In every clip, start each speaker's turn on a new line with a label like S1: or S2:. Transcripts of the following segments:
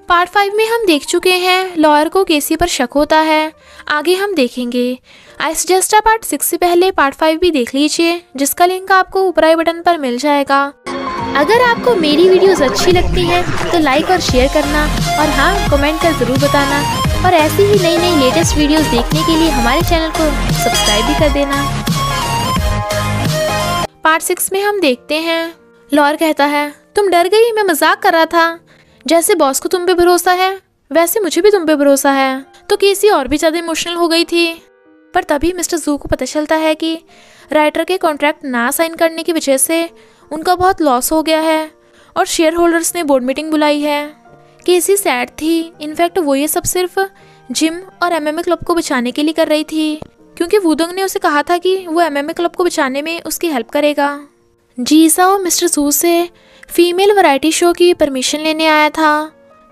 S1: Part 5 में हम देख चुके हैं लॉयर को केसी पर शक होता है, आगे हम देखेंगे। आई सजेस्ट पार्ट 6 से पहले पार्ट 5 भी देख लीजिए, जिसका लिंक आपको ऊपर आई बटन पर मिल जाएगा। अगर आपको मेरी वीडियोस अच्छी लगती हैं तो लाइक और शेयर करना, और हाँ, कमेंट कर ज़रूर बताना, और ऐसी ही नई नई लेटेस्ट वीडियोस देखने के लिए हमारे चैनल को सब्सक्राइब भी कर देना। पार्ट 6 में हम देखते हैं लॉयर कहता है, तुम डर गई, मैं मजाक कर रहा था। जैसे बॉस को तुम पे भरोसा है वैसे मुझे भी तुम पे भरोसा है। तो केसी और भी ज़्यादा इमोशनल हो गई थी। पर तभी मिस्टर जू को पता चलता है कि राइटर के कॉन्ट्रैक्ट ना साइन करने की वजह से उनका बहुत लॉस हो गया है और शेयर होल्डर्स ने बोर्ड मीटिंग बुलाई है। केसी सैड थी। इनफैक्ट वो ये सब सिर्फ जिम और एमएमए क्लब को बचाने के लिए कर रही थी, क्योंकि वुडोंग ने उसे कहा था कि वो एमएमए क्लब को बचाने में उसकी हेल्प करेगा। जीसाओ मिस्टर जू से फीमेल वैरायटी शो की परमिशन लेने आया था,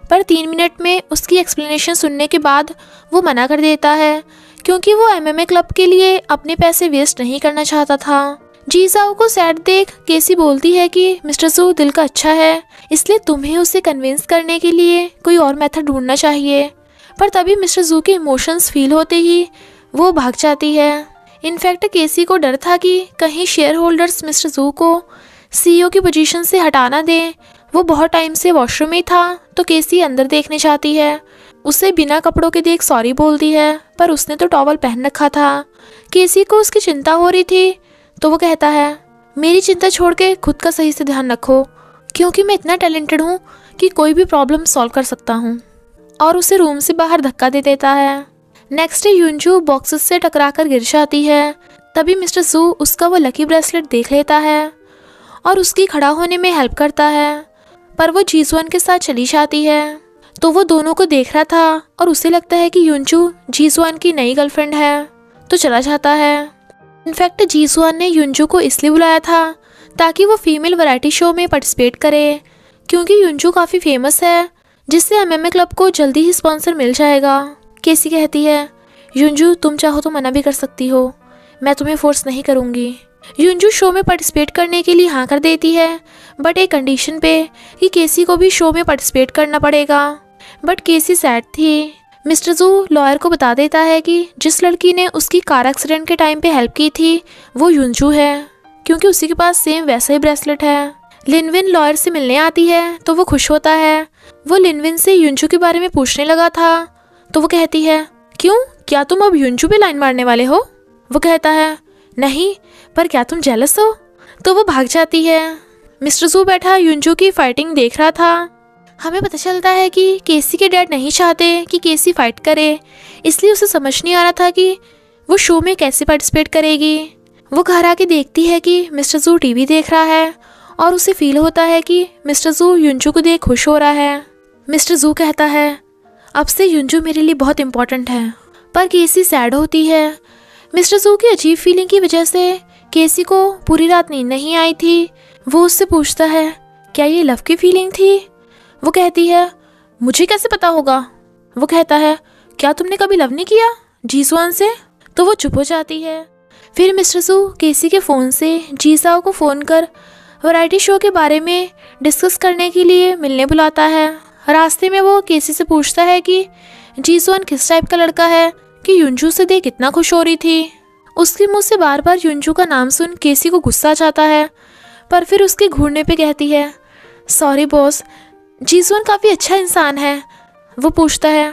S1: पर 3 मिनट में उसकी एक्सप्लेनेशन सुनने के बाद वो मना कर देता है, क्योंकि वो एमएमए क्लब के लिए अपने पैसे वेस्ट नहीं करना चाहता था। जीसाओ को सैड देख केसी बोलती है कि मिस्टर जू दिल का अच्छा है, इसलिए तुम्हें उसे कन्विंस करने के लिए कोई और मेथड ढूंढना चाहिए। पर तभी मिस्टर जू के इमोशंस फील होते ही वो भाग जाती है। इनफैक्ट केसी को डर था कि कहीं शेयर होल्डर्स मिस्टर जू को सीईओ की पोजीशन से हटाना दें। वो बहुत टाइम से वॉशरूम में था, तो केसी अंदर देखने जाती है। उसे बिना कपड़ों के देख सॉरी बोलती है, पर उसने तो टॉवल पहन रखा था। केसी को उसकी चिंता हो रही थी, तो वो कहता है, मेरी चिंता छोड़ के खुद का सही से ध्यान रखो, क्योंकि मैं इतना टैलेंटेड हूँ कि कोई भी प्रॉब्लम सॉल्व कर सकता हूँ। और उसे रूम से बाहर धक्का दे देता है। नेक्स्ट डे युनजू बॉक्सेस से टकराकर गिर जाती है। तभी मिस्टर जू उसका वो लकी ब्रेसलेट देख लेता है और उसकी खड़ा होने में हेल्प करता है, पर वो जीसुआन के साथ चली जाती है। तो वो दोनों को देख रहा था और उसे लगता है कि युनजू जीसुआन की नई गर्लफ्रेंड है, तो चला जाता है। इनफैक्ट जीसुआन ने युनजू को इसलिए बुलाया था ताकि वो फीमेल वैरायटी शो में पार्टिसिपेट करे, क्योंकि युनजू काफ़ी फेमस है, जिससे एमएमए क्लब को जल्दी ही स्पॉन्सर मिल जाएगा। केसी कहती है, युनजू तुम चाहो तो मना भी कर सकती हो, मैं तुम्हें फोर्स नहीं करूँगी। युनजू शो में पार्टिसिपेट करने के लिए हाँ कर देती है, बट एक कंडीशन पे कि केसी को भी शो में पार्टिसिपेट करना पड़ेगा। बट केसी सैड थी। मिस्टर जू लॉयर को बता देता है कि जिस लड़की ने उसकी कार एक्सीडेंट के टाइम पे हेल्प की थी वो युनजू है, क्योंकि उसी के पास सेम वैसा ही ब्रेसलेट है। लिनविन लॉयर से मिलने आती है तो वो खुश होता है। वो लिनविन से युनजू के बारे में पूछने लगा था, तो वो कहती है, क्यों, क्या तुम अब युनजू पे लाइन मारने वाले हो? वो कहता है, नहीं, पर क्या तुम जेलस हो? तो वो भाग जाती है। मिस्टर जू बैठा युनजू की फाइटिंग देख रहा था। हमें पता चलता है कि केसी के डैड नहीं चाहते कि केसी फाइट करे, इसलिए उसे समझ नहीं आ रहा था कि वो शो में कैसे पार्टिसिपेट करेगी। वो घर आके देखती है कि मिस्टर जू टीवी देख रहा है और उसे फील होता है कि मिस्टर जू युनजू को देख खुश हो रहा है। मिस्टर जू कहता है, अब से युनजू मेरे लिए बहुत इंपॉर्टेंट है। पर केसी सैड होती है। मिस्टर जू की अजीब फीलिंग की वजह से केसी को पूरी रात नींद नहीं आई थी। वो उससे पूछता है, क्या ये लव की फीलिंग थी? वो कहती है, मुझे कैसे पता होगा? वो कहता है, क्या तुमने कभी लव नहीं किया जीसुआन से? तो वो चुप हो जाती है। फिर मिस्टर जू केसी के फ़ोन से जीसाओ को फ़ोन कर वैरायटी शो के बारे में डिस्कस करने के लिए मिलने बुलाता है। रास्ते में वो केसी से पूछता है कि जीसुआन किस टाइप का लड़का है कि युनजू से देख कितना खुश हो रही थी। उसके मुंह से बार बार युनजू का नाम सुन केसी को गुस्सा आ जाता है, पर फिर उसके घूरने पे कहती है, सॉरी बॉस, जीसुआन काफ़ी अच्छा इंसान है। वो पूछता है,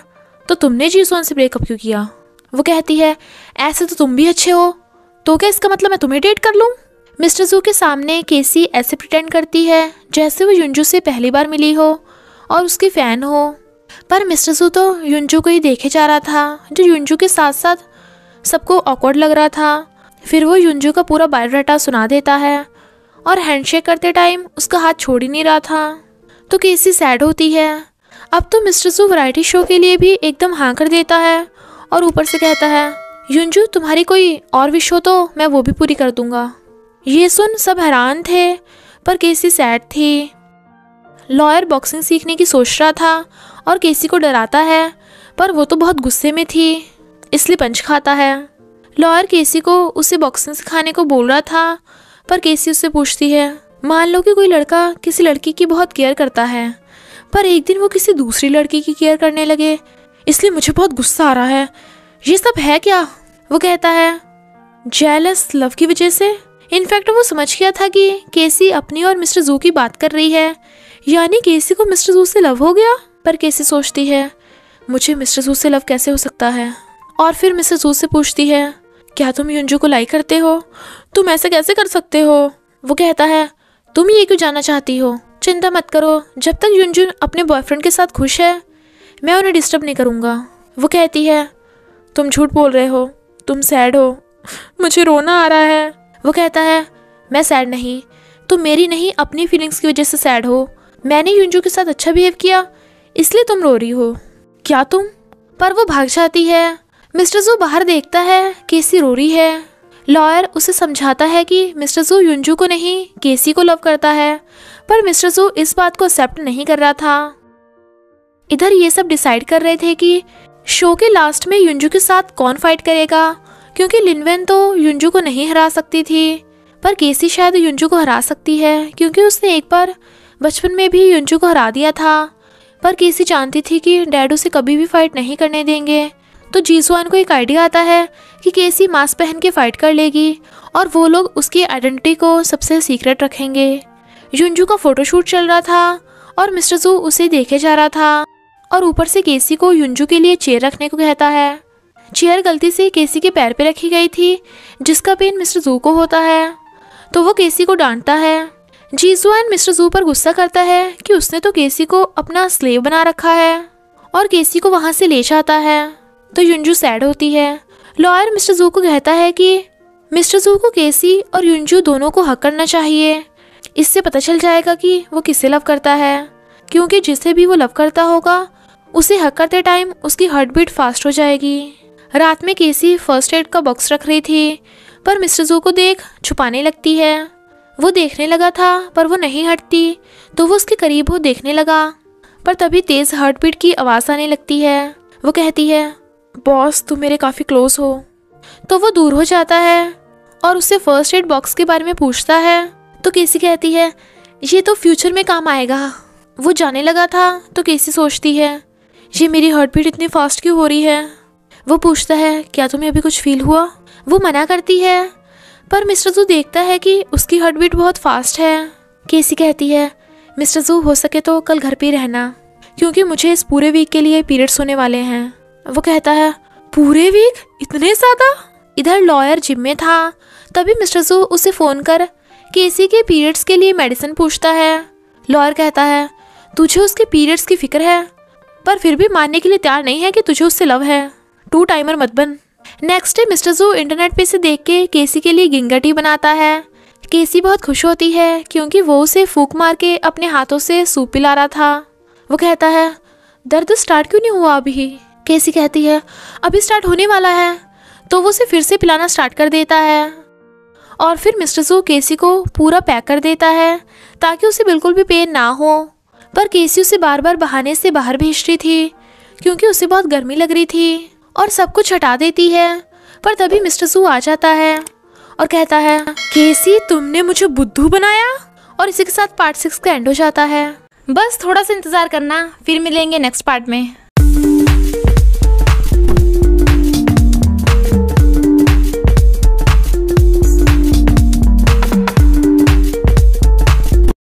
S1: तो तुमने जीसुआन से ब्रेकअप क्यों किया? वो कहती है, ऐसे तो तुम भी अच्छे हो, तो क्या इसका मतलब मैं तुम्हें डेट कर लूँ? मिस्टर जू के सामने केसी ऐसे प्रिटेंड करती है जैसे वो युनजू से पहली बार मिली हो और उसकी फ़ैन हो। पर मिस्टर जू तो युनजू को ही देखे जा रहा था, जो युनजू के साथ साथ सबको ऑकवर्ड लग रहा था। फिर वो युनजू का पूरा बायोडाटा सुना देता है और हैंडशेक करते टाइम उसका हाथ छोड़ ही नहीं रहा था। तो केसी सैड होती है। अब तो मिस्टर जू वैरायटी शो के लिए भी एकदम हाँ कर देता है और ऊपर से कहता है, युनजू तुम्हारी कोई और विश हो तो मैं वो भी पूरी कर दूंगा। ये सुन सब हैरान थे, पर केसी सैड थी। लॉयर बॉक्सिंग सीखने की सोच रहा था और केसी को डराता है, पर वो तो बहुत गुस्से में थी, इसलिए पंच खाता है। लॉयर केसी को उसे बॉक्सिंग सिखाने को बोल रहा था, पर केसी उससे पूछती है, मान लो कि कोई लड़का किसी लड़की की बहुत केयर करता है, पर एक दिन वो किसी दूसरी लड़की की केयर करने लगे, इसलिए मुझे बहुत गुस्सा आ रहा है। ये सब है क्या? वो कहता है जेलस लव की वजह से। इनफैक्ट वो समझ गया था कि केसी अपनी और मिस्टर जू की बात कर रही है, यानी केसी को मिस्टर जू से लव हो गया। पर केसी सोचती है मुझे मिस्टर जू से लव कैसे हो सकता है, और फिर मिस्टर जू से पूछती है क्या तुम युंजू को लाइक करते हो? तुम ऐसे कैसे कर सकते हो? वो कहता है तुम ये क्यों जानना चाहती हो? चिंता मत करो, जब तक युंजू अपने बॉयफ्रेंड के साथ खुश है मैं उन्हें डिस्टर्ब नहीं करूँगा। वो कहती है तुम झूठ बोल रहे हो, तुम सैड हो, मुझे रोना आ रहा है। वो कहता है मैं सैड नहीं, तुम मेरी नहीं अपनी फीलिंग्स की वजह से सैड हो। मैंने युंजू के साथ अच्छा बिहेव किया इसलिए तुम रो रही हो। क्या तुम? पर वो भाग जाती है। मिस्टर जू बाहर देखता है केसी रो रही है। लॉयर उसे समझाता है कि मिस्टर जू युंजू को नहीं केसी को लव करता है, पर मिस्टर जू इस बात को एक्सेप्ट नहीं कर रहा था। इधर ये सब डिसाइड कर रहे थे कि शो के लास्ट में युंजू के साथ कौन फाइट करेगा, क्योंकि लिनवेन तो युंजू को नहीं हरा सकती थी, पर केसी शायद युंजू को हरा सकती है क्योंकि उसने एक बार बचपन में भी युंजू को हरा दिया था। पर केसी जानती थी कि डैड उसे कभी भी फाइट नहीं करने देंगे। तो जीसुआन को एक आइडिया आता है कि केसी मास्क पहन के फाइट कर लेगी और वो लोग उसकी आइडेंटिटी को सबसे सीक्रेट रखेंगे। युंजू का फोटोशूट चल रहा था और मिस्टर जू उसे देखे जा रहा था, और ऊपर से केसी को युंजू के लिए चेयर रखने को कहता है। चेयर गलती से केसी के पैर पे रखी गई थी, जिसका पेन मिस्टर जू को होता है, तो वो केसी को डांटता है। जीसुआन मिस्टर जू पर गुस्सा करता है कि उसने तो केसी को अपना स्लेव बना रखा है और केसी को वहाँ से ले जाता है। तो युंजू सैड होती है। लॉयर मिस्टर जू को कहता है कि मिस्टर जू को केसी और युंजू दोनों को हक करना चाहिए, इससे पता चल जाएगा कि वो किसे लव करता है, क्योंकि जिसे भी वो लव करता होगा उसे हक करते टाइम उसकी हार्ट बीट फास्ट हो जाएगी। रात में केसी फर्स्ट एड का बॉक्स रख रही थी, पर मिस्टर जू को देख छुपाने लगती है। वो देखने लगा था पर वो नहीं हटती, तो वो उसके करीब हो देखने लगा, पर तभी तेज हार्ट बीट की आवाज़ आने लगती है। वो कहती है बॉस तुम मेरे काफ़ी क्लोज हो। तो वो दूर हो जाता है और उससे फर्स्ट एड बॉक्स के बारे में पूछता है। तो केसी कहती है ये तो फ्यूचर में काम आएगा। वो जाने लगा था तो केसी सोचती है ये मेरी हार्ट बीट इतनी फास्ट क्यों हो रही है। वो पूछता है क्या तुम्हें अभी कुछ फील हुआ? वो मना करती है, पर मिस्टर जू देखता है कि उसकी हार्ट बीट बहुत फास्ट है। केसी कहती है मिस्टर जू हो सके तो कल घर पे ही रहना, क्योंकि मुझे इस पूरे वीक के लिए पीरियड्स होने वाले हैं। वो कहता है पूरे वीक? इतने ज़्यादा? इधर लॉयर जिम में था, तभी मिस्टर जू उसे फ़ोन कर केसी के पीरियड्स के लिए मेडिसिन पूछता है। लॉयर कहता है तुझे उसके पीरियड्स की फिक्र है, पर फिर भी मानने के लिए तैयार नहीं है कि तुझे उससे लव है। टू टाइमर मत बन। नेक्स्ट डे मिस्टर जू इंटरनेट पे से देख के केसी के लिए गिंगा टी बनाता है। केसी बहुत खुश होती है क्योंकि वो उसे फूंक मार के अपने हाथों से सूप पिला रहा था। वो कहता है दर्द स्टार्ट क्यों नहीं हुआ अभी? केसी कहती है अभी स्टार्ट होने वाला है। तो वो उसे फिर से पिलाना स्टार्ट कर देता है, और फिर मिस्टर जू केसी को पूरा पैक कर देता है ताकि उसे बिल्कुल भी पेन ना हो। पर केसी उसे बार बार बहाने से बाहर भेज रही थी क्योंकि उसे बहुत गर्मी लग रही थी, और सब कुछ हटा देती है। पर तभी मिस्टर जू आ जाता है और कहता है केसी तुमने मुझे बुद्धू बनाया। और इसी के साथ पार्ट 6 का एंड हो जाता है। बस थोड़ा सा इंतज़ार करना, फिर मिलेंगे नेक्स्ट पार्ट में।